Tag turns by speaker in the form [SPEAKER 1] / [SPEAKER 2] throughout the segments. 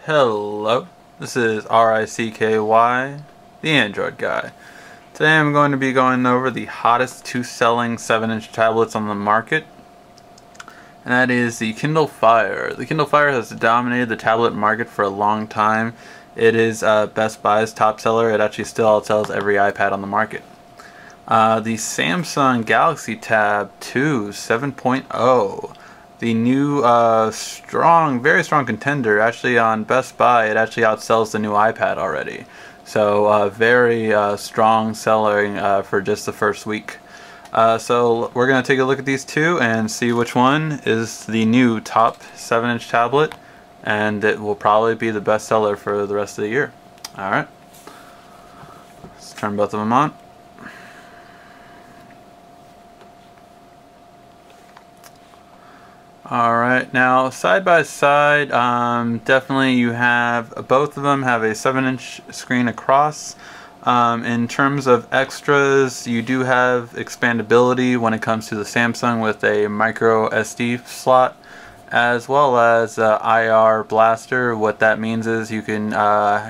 [SPEAKER 1] Hello, this is RICKY, the Android guy. Today I'm going to be going over the hottest two selling 7-inch tablets on the market, and that is the Kindle Fire. The Kindle Fire has dominated the tablet market for a long time. It is Best Buy's top seller. It actually still outsells every iPad on the market. The Samsung Galaxy Tab 2 7.0. The new very strong contender. Actually on Best Buy, it actually outsells the new iPad already. So very strong selling for just the first week. So we're going to take a look at these two and see which one is the new top 7-inch tablet, and it will probably be the best seller for the rest of the year. Alright, let's turn both of them on. Alright, now side by side, definitely you have, both of them have a 7-inch screen across. In terms of extras, you do have expandability when it comes to the Samsung with a micro SD slot, as well as IR blaster. What that means is you can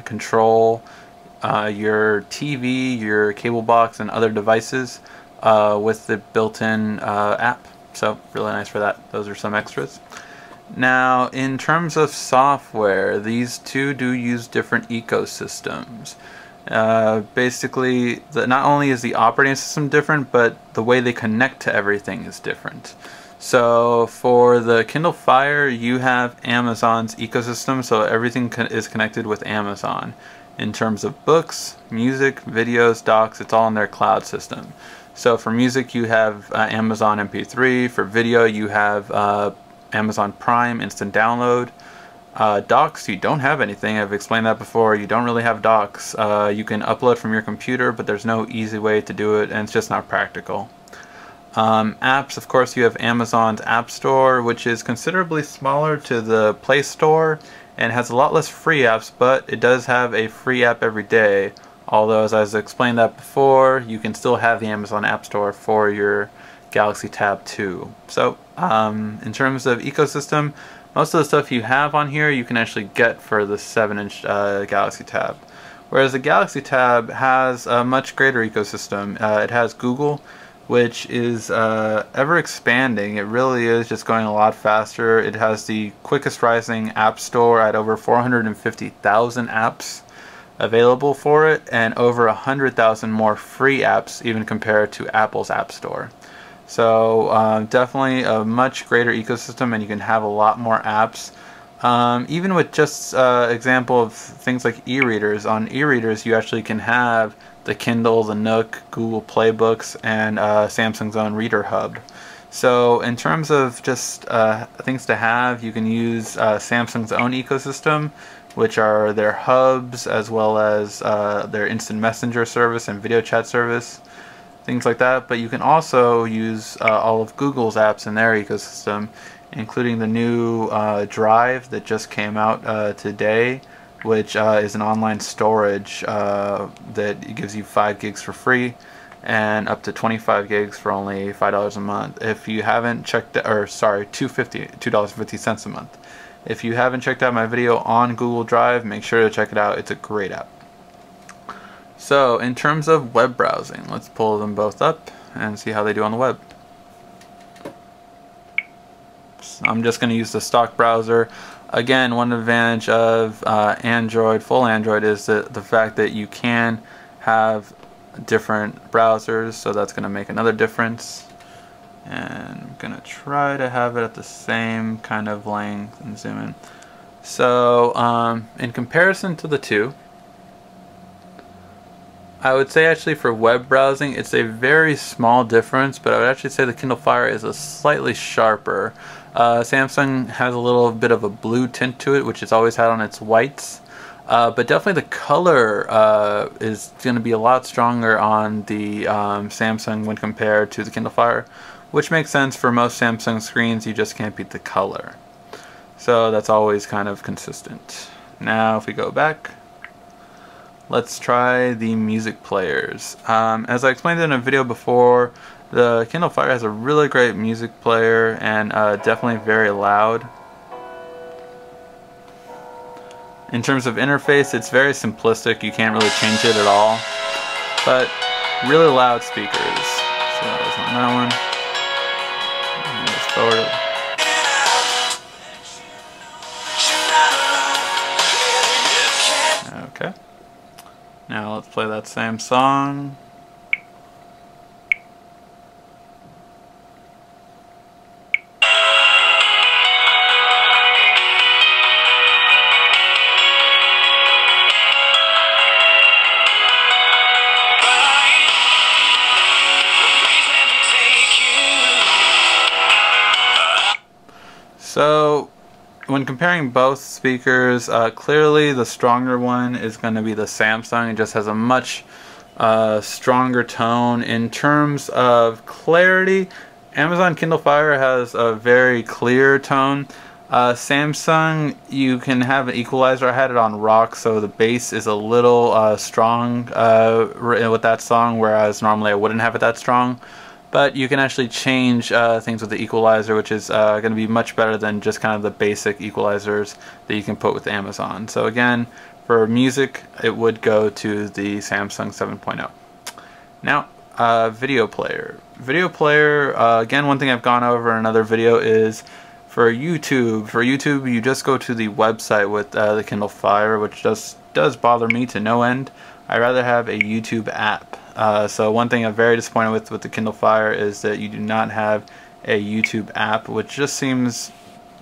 [SPEAKER 1] control your TV, your cable box, and other devices with the built-in app. So really nice for that. Those are some extras. Now in terms of software, these two do use different ecosystems. Basically, not only is the operating system different, but the way they connect to everything is different. So for the Kindle Fire, you have Amazon's ecosystem, so everything is connected with Amazon. In terms of books, music, videos, docs, it's all in their cloud system. So for music, you have Amazon MP3. For video, you have Amazon Prime Instant Download. Docs, you don't have anything. I've explained that before. You don't really have docs. You can upload from your computer, but there's no easy way to do it, and it's just not practical. Apps, of course, you have Amazon's App Store, which is considerably smaller to the Play Store and has a lot less free apps, but it does have a free app every day. Although, as I explained that before, you can still have the Amazon App Store for your Galaxy Tab 2. So, in terms of ecosystem, most of the stuff you have on here you can actually get for the 7-inch Galaxy Tab. Whereas the Galaxy Tab has a much greater ecosystem. It has Google, which is ever expanding. It really is just going a lot faster. It has the quickest rising app store at over 450,000 apps available for it, and over 100,000 more free apps even compared to Apple's App Store. So definitely a much greater ecosystem, and you can have a lot more apps. Even with just example of things like e-readers. On e-readers you actually can have the Kindle, the Nook, Google Play Books, and Samsung's own Reader Hub. So in terms of just things to have, you can use Samsung's own ecosystem, which are their hubs, as well as their instant messenger service and video chat service, things like that. But you can also use all of Google's apps in their ecosystem, including the new Drive that just came out today, which is an online storage that gives you 5 gigs for free and up to 25 gigs for only $5 a month. If you haven't checked, or sorry, $2.50 a month. If you haven't checked out my video on Google Drive, make sure to check it out. It's a great app. So in terms of web browsing, let's pull them both up and see how they do on the web. So I'm just going to use the stock browser. Again, one advantage of Android, full Android, is the fact that you can have different browsers, so that's going to make another difference. And I'm going to try to have it at the same kind of length and zoom in. So in comparison to the two, I would say actually for web browsing it's a very small difference, but I would actually say the Kindle Fire is a slightly sharper. Samsung has a little bit of a blue tint to it, which it's always had on its whites. But definitely the color is going to be a lot stronger on the Samsung when compared to the Kindle Fire, which makes sense. For most Samsung screens you just can't beat the color. So that's always kind of consistent. Now if we go back, let's try the music players. As I explained in a video before, the Kindle Fire has a really great music player and definitely very loud. In terms of interface, it's very simplistic. You can't really change it at all. But really loud speakers. So that was on that one. Just forward it. Okay. Now let's play that same song. So, when comparing both speakers, clearly the stronger one is going to be the Samsung. It just has a much stronger tone. In terms of clarity, Amazon Kindle Fire has a very clear tone. Samsung, you can have an equalizer. I had it on rock, so the bass is a little strong with that song, whereas normally I wouldn't have it that strong. But you can actually change things with the equalizer, which is going to be much better than just kind of the basic equalizers that you can put with Amazon. So again, for music, it would go to the Samsung 7.0. Now, video player. Video player, again, one thing I've gone over in another video is for YouTube. For YouTube, you just go to the website with the Kindle Fire, which does bother me to no end. I'd rather have a YouTube app. So one thing I'm very disappointed with the Kindle Fire is that you do not have a YouTube app, which just seems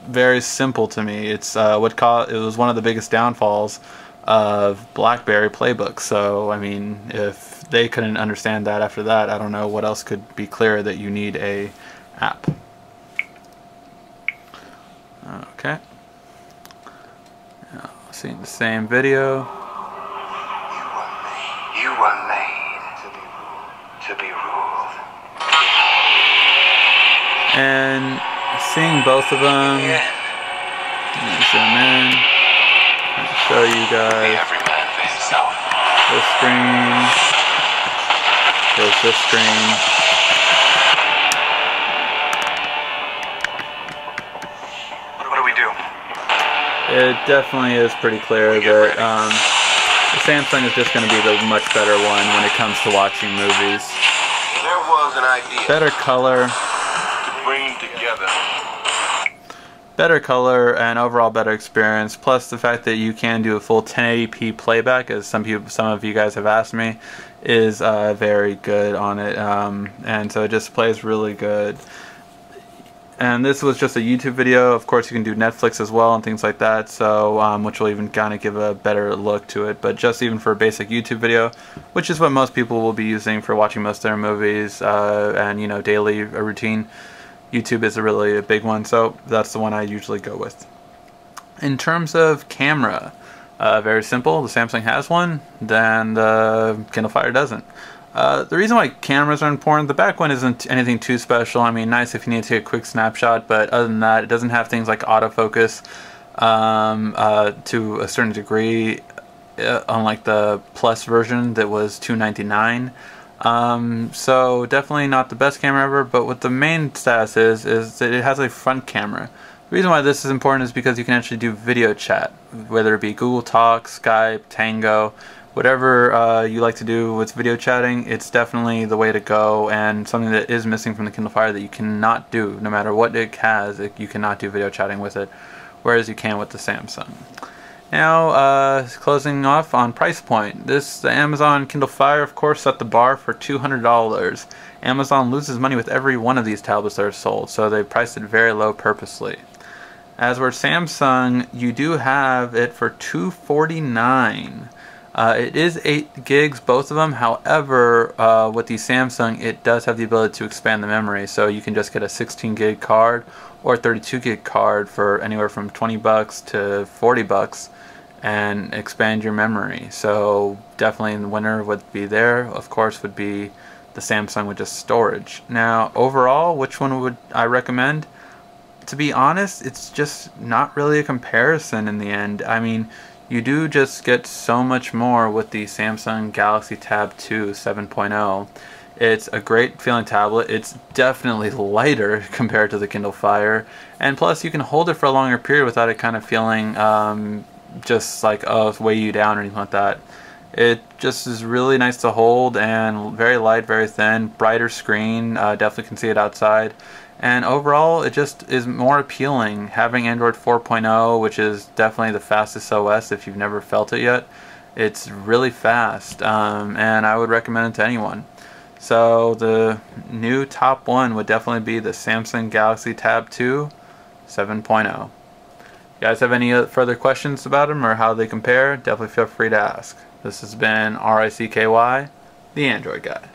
[SPEAKER 1] very simple to me. It's it was one of the biggest downfalls of BlackBerry Playbook. So I mean, if they couldn't understand that after that, I don't know what else could be clearer that you need a app. Okay. Now, seeing the same video.
[SPEAKER 2] You were made to be ruled.
[SPEAKER 1] And seeing both of them, zoom in, and show you guys
[SPEAKER 2] Every man for himself.
[SPEAKER 1] this screen, there's this screen.
[SPEAKER 2] What do we do?
[SPEAKER 1] It definitely is pretty clear that the Samsung is just going to be the much better one when it comes to watching movies.
[SPEAKER 2] There was an idea
[SPEAKER 1] Better color.
[SPEAKER 2] to bring together.
[SPEAKER 1] Better color and overall better experience, plus the fact that you can do a full 1080p playback, as some of you guys have asked me, is very good on it, and so it just plays really good. And this was just a YouTube video. Of course, you can do Netflix as well and things like that, so which will even kind of give a better look to it. But just even for a basic YouTube video, which is what most people will be using for watching most of their movies and, you know, daily routine, YouTube is really a big one, so that's the one I usually go with. In terms of camera, very simple. The Samsung has one, then the Kindle Fire doesn't. The reason why cameras are important, the back one isn't anything too special. I mean, nice if you need to take a quick snapshot, but other than that, it doesn't have things like autofocus to a certain degree, unlike the Plus version that was $299. So definitely not the best camera ever, but what the main status is that it has a front camera. The reason why this is important is because you can actually do video chat, whether it be Google Talk, Skype, Tango, whatever you like to do with video chatting. It's definitely the way to go, and something that is missing from the Kindle Fire that you cannot do. No matter what it has, you cannot do video chatting with it, whereas you can with the Samsung. Now, closing off on price point. The Amazon Kindle Fire, of course, set the bar for $200. Amazon loses money with every one of these tablets that are sold, so they priced it very low purposely. As for Samsung, you do have it for $249. It is 8 gigs, both of them. However, with the Samsung, it does have the ability to expand the memory, so you can just get a 16 gig card or 32 gig card for anywhere from 20 bucks to 40 bucks and expand your memory. So definitely the winner would be there, of course, would be the Samsung with just storage. Now, overall, which one would I recommend? To be honest, it's just not really a comparison in the end. I mean, you do just get so much more with the Samsung Galaxy Tab 2 7.0. It's a great feeling tablet. It's definitely lighter compared to the Kindle Fire, and plus you can hold it for a longer period without it kind of feeling just like, oh, it's weigh you down or anything like that. It just is really nice to hold and very light, very thin, brighter screen, definitely can see it outside. And overall, it just is more appealing. Having Android 4.0, which is definitely the fastest OS if you've never felt it yet, it's really fast, and I would recommend it to anyone. So the new top one would definitely be the Samsung Galaxy Tab 2 7.0. You guys have any further questions about them or how they compare? Definitely feel free to ask. This has been RICKY, the Android Guy.